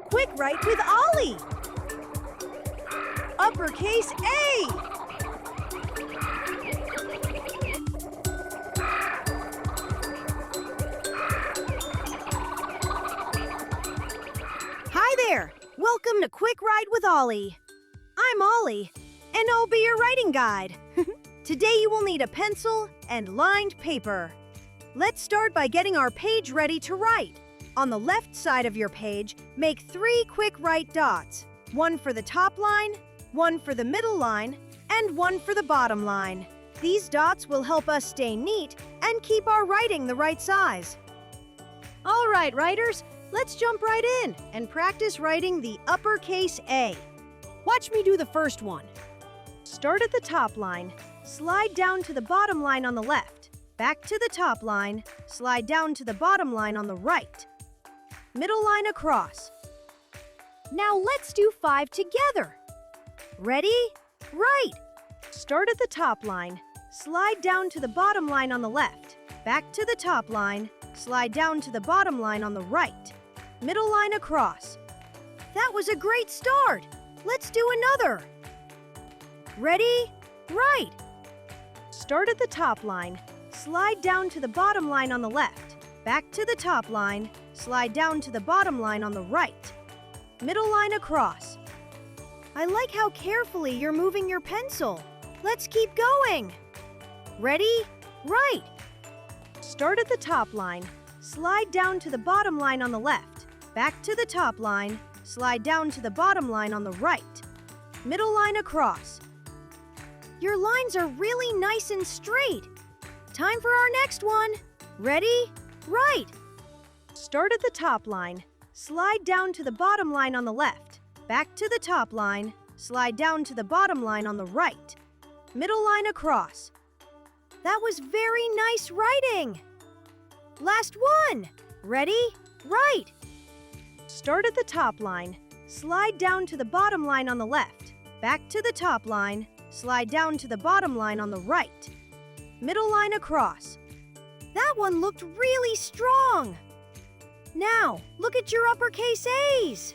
Quick Write with Ollie. Uppercase A. Hi there. Welcome to Quick Write with Ollie. I'm Ollie, and I'll be your writing guide. Today you will need a pencil and lined paper. Let's start by getting our page ready to write. On the left side of your page, make 3 quick write dots. One for the top line, one for the middle line, and one for the bottom line. These dots will help us stay neat and keep our writing the right size. All right, writers, let's jump right in and practice writing the uppercase A. Watch me do the first one. Start at the top line, slide down to the bottom line on the left, back to the top line, slide down to the bottom line on the right. Middle line across. Now let's do 5 together. Ready? Write. Start at the top line, slide down to the bottom line on the left, back to the top line, slide down to the bottom line on the right. Middle line across. That was a great start. Let's do another. Ready? Write. Start at the top line, slide down to the bottom line on the left, back to the top line, slide down to the bottom line on the right. Middle line across. I like how carefully you're moving your pencil. Let's keep going. Ready? Write. Start at the top line, slide down to the bottom line on the left, back to the top line, slide down to the bottom line on the right. Middle line across. Your lines are really nice and straight. Time for our next one. Ready? Write. Start at the top line, slide down to the bottom line on the left, back to the top line, slide down to the bottom line on the right. Middle line across. That was very nice writing. Last one. Ready? Write. Start at the top line, slide down to the bottom line on the left, back to the top line, slide down to the bottom line on the right. Middle line across. That one looked really strong. Now, look at your uppercase A's.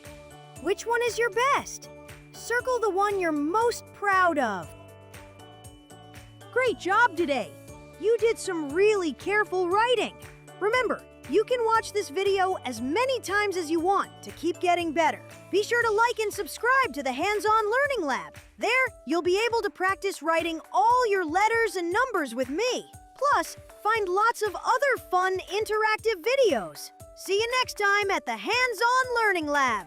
Which one is your best? Circle the one you're most proud of. Great job today. You did some really careful writing. Remember, you can watch this video as many times as you want to keep getting better. Be sure to like and subscribe to the Hands-On Learning Lab. There, you'll be able to practice writing all your letters and numbers with me. Plus, find lots of other fun interactive videos. See you next time at the Hands-On Learning Lab.